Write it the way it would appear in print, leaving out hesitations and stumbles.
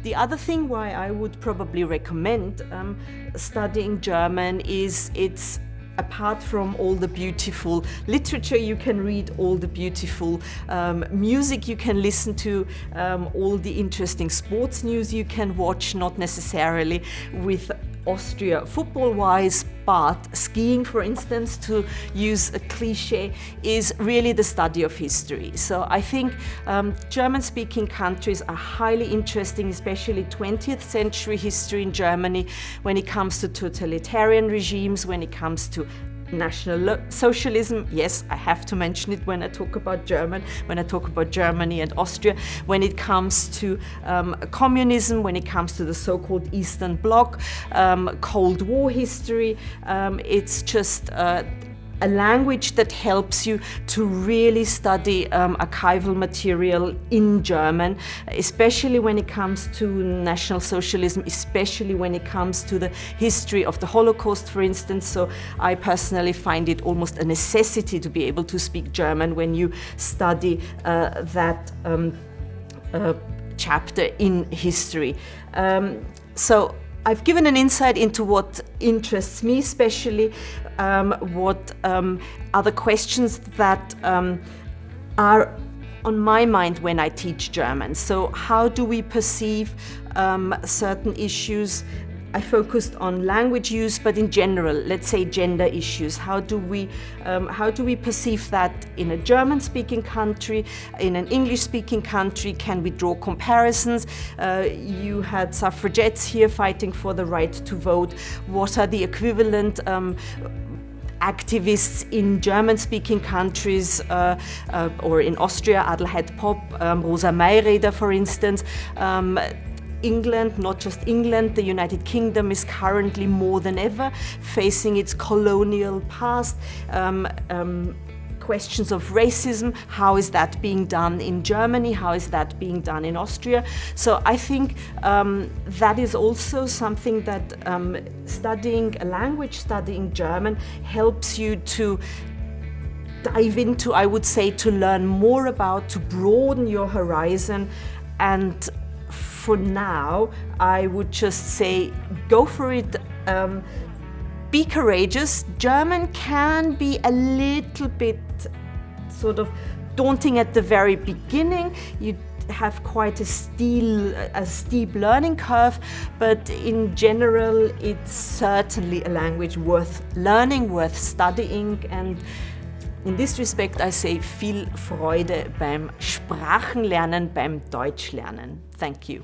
The other thing why I would probably recommend studying German is it's apart from all the beautiful literature you can read, all the beautiful music you can listen to, all the interesting sports news you can watch, not necessarily with Austria football-wise, but skiing, for instance, to use a cliche, is really the study of history. So I think German-speaking countries are highly interesting, especially 20th century history in Germany, when it comes to totalitarian regimes, when it comes to National Socialism. Yes, I have to mention it when I talk about Germany and Austria. When it comes to communism, when it comes to the so-called Eastern Bloc, Cold War history, it's just a language that helps you to really study archival material in German, especially when it comes to National Socialism, especially when it comes to the history of the Holocaust, for instance. So I personally find it almost a necessity to be able to speak German when you study that chapter in history. So I've given an insight into what interests me, especially what are the questions that are on my mind when I teach German. So how do we perceive certain issues? I focused on language use, but in general, let's say gender issues. How do we perceive that in a German-speaking country, in an English-speaking country? Can we draw comparisons? You had suffragettes here fighting for the right to vote. What are the equivalent activists in German-speaking countries or in Austria, Adelheid Popp, Rosa Mayreder, for instance. England, not just England, the United Kingdom is currently more than ever facing its colonial past. Questions of racism, how is that being done in Germany, how is that being done in Austria? So I think that is also something that studying a language, studying German, helps you to dive into, I would say, to learn more about, to broaden your horizon. And for now, I would just say, go for it. Be courageous. German can be a little bit sort of daunting at the very beginning. You have quite a steep learning curve, but in general, it's certainly a language worth learning, worth studying. And in this respect, I say viel Freude beim Sprachenlernen, beim Deutschlernen. Thank you.